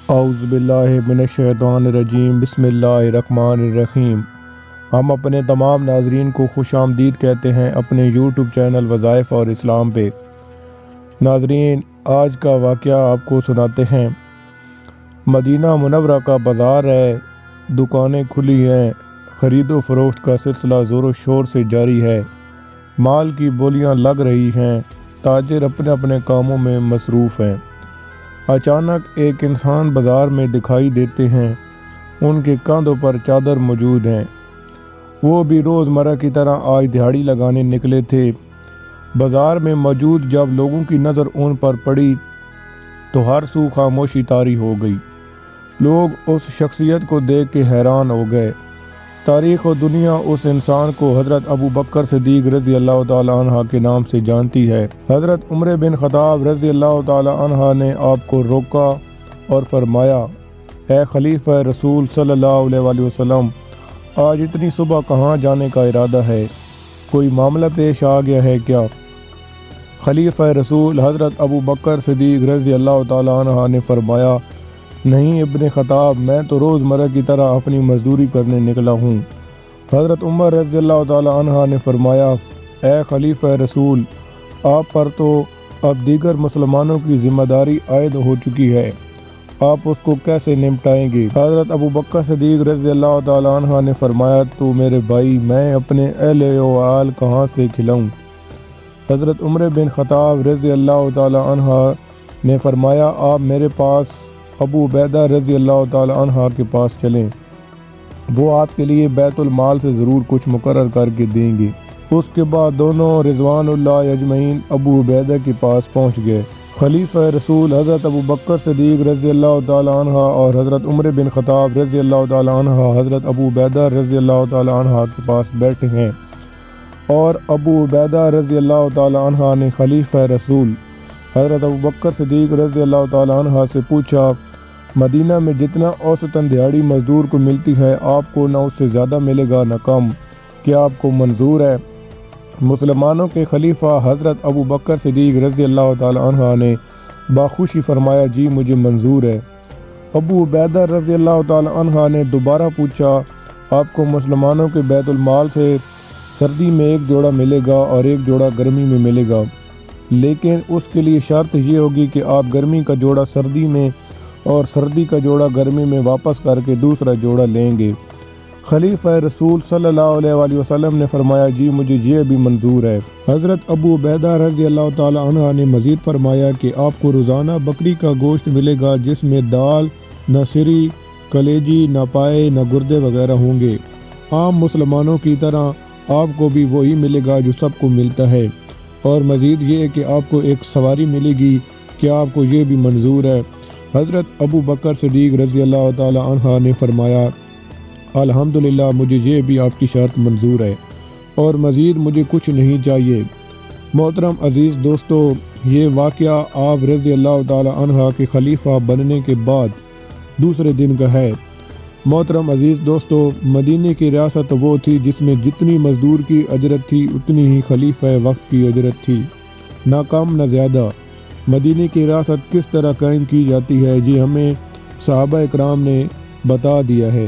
اعوذ باللہ من الشیطان الرجیم بسم اللہ الرحمن الرحیم۔ ہم اپنے تمام ناظرین کو خوش آمدید کہتے ہیں اپنے یوٹیوب چینل وظائف اور اسلام پہ۔ ناظرین، آج کا واقعہ آپ کو سناتے ہیں۔ مدینہ منورہ کا بازار ہے، دکانیں کھلی ہیں، خرید و فروخت کا سلسلہ زور و شور سے جاری ہے، مال کی بولیاں لگ رہی ہیں، تاجر اپنے اپنے کاموں میں مصروف ہیں۔ اچانک ایک انسان بازار میں دکھائی دیتے ہیں، ان کے کاندھوں پر چادر موجود ہیں۔ وہ بھی روزمرہ کی طرح آج دہاڑی لگانے نکلے تھے۔ بازار میں موجود جب لوگوں کی نظر ان پر پڑی تو ہر سو خاموشی طاری ہو گئی۔ لوگ اس شخصیت کو دیکھ کے حیران ہو گئے۔ تاریخ و دنیا اس انسان کو حضرت ابو بکر صدیق رضی اللہ تعالی عنہ کے نام سے جانتی ہے۔ حضرت عمر بن خطاب رضی اللہ تعالی عنہ نے آپ کو روکا اور فرمایا، اے خلیفہ رسول صلی اللہ علیہ وسلم، آج اتنی صبح کہاں جانے کا ارادہ ہے؟ کوئی معاملہ پیش آ گیا ہے کیا؟ خلیفہ رسول حضرت ابو بکر صدیق رضی اللہ تعالی عنہ نے فرمایا، نہیں ابن خطاب، میں تو روزمرہ کی طرح اپنی مزدوری کرنے نکلا ہوں۔ حضرت عمر رضی اللہ تعالی عنہ نے فرمایا، اے خلیفہ رسول، آپ پر تو اب دیگر مسلمانوں کی ذمہ داری عائد ہو چکی ہے، آپ اس کو کیسے نمٹائیں گے؟ حضرت ابو بکر صدیق رضی اللہ تعالی عنہ نے فرمایا، تو میرے بھائی، میں اپنے اہل و عیال کہاں سے کھلاؤں؟ حضرت عمر بن خطاب رضی اللہ تعالی عنہ نے فرمایا، آپ میرے پاس ابو عبیدہ رضی اللہ تعالی عنہ کے پاس چلیں، وہ آپ کے لیے بیت المال سے ضرور کچھ مقرر کر کے دیں گے۔ اس کے بعد دونوں رضوان اللہ اجمعین ابو عبیدہ کے پاس پہنچ گئے۔ خلیفہ رسول حضرت ابو بکر صدیق رضی اللہ تعالی عنہ اور حضرت عمر بن خطاب رضی اللہ تعالی عنہ حضرت ابو عبیدہ رضی اللہ تعالی عنہ کے پاس بیٹھے ہیں، اور ابو عبیدہ رضی اللہ تعالی عنہ نے خلیفہ رسول حضرت ابو بکر صدیق رضی اللہ تعالی عنہ سے پوچھا، مدینہ میں جتنا اوسطاً دیہڑی مزدور کو ملتی ہے، آپ کو نہ اس سے زیادہ ملے گا نہ کم، کیا آپ کو منظور ہے؟ مسلمانوں کے خلیفہ حضرت ابو بکر صدیق رضی اللہ تعالی عنہ نے باخوشی فرمایا، جی مجھے منظور ہے۔ ابو عبیدہ رضی اللہ تعالی عنہ نے دوبارہ پوچھا، آپ کو مسلمانوں کے بیت المال سے سردی میں ایک جوڑا ملے گا اور ایک جوڑا گرمی میں ملے گا، لیکن اس کے لیے شرط یہ ہوگی کہ آپ گرمی کا جوڑا سردی میں اور سردی کا جوڑا گرمی میں واپس کر کے دوسرا جوڑا لیں گے۔ خلیفہ رسول صلی اللہ علیہ وسلم نے فرمایا، جی مجھے یہ بھی منظور ہے۔ حضرت ابو عبیدہ رضی اللہ تعالی عنہ نے مزید فرمایا کہ آپ کو روزانہ بکری کا گوشت ملے گا، جس میں دال، نہ سری، کلیجی، نہ پائے، نہ گردے وغیرہ ہوں گے۔ عام مسلمانوں کی طرح آپ کو بھی وہی ملے گا جو سب کو ملتا ہے، اور مزید یہ کہ آپ کو ایک سواری ملے گی، کیا آپ کو یہ بھی منظور ہے؟ حضرت ابو بکر صدیق رضی اللہ تعالی عنہ نے فرمایا، الحمدللہ، مجھے یہ بھی آپ کی شرط منظور ہے، اور مزید مجھے کچھ نہیں چاہیے۔ محترم عزیز دوستو، یہ واقعہ آپ رضی اللہ تعالی عنہ کے خلیفہ بننے کے بعد دوسرے دن کا ہے۔ محترم عزیز دوستو، مدینے کی ریاست وہ تھی جس میں جتنی مزدور کی اجرت تھی اتنی ہی خلیفہ وقت کی اجرت تھی، نہ کم نہ زیادہ۔ مدینے کی ریاست کس طرح قائم کی جاتی ہے، یہ ہمیں صحابہ اکرام نے بتا دیا ہے۔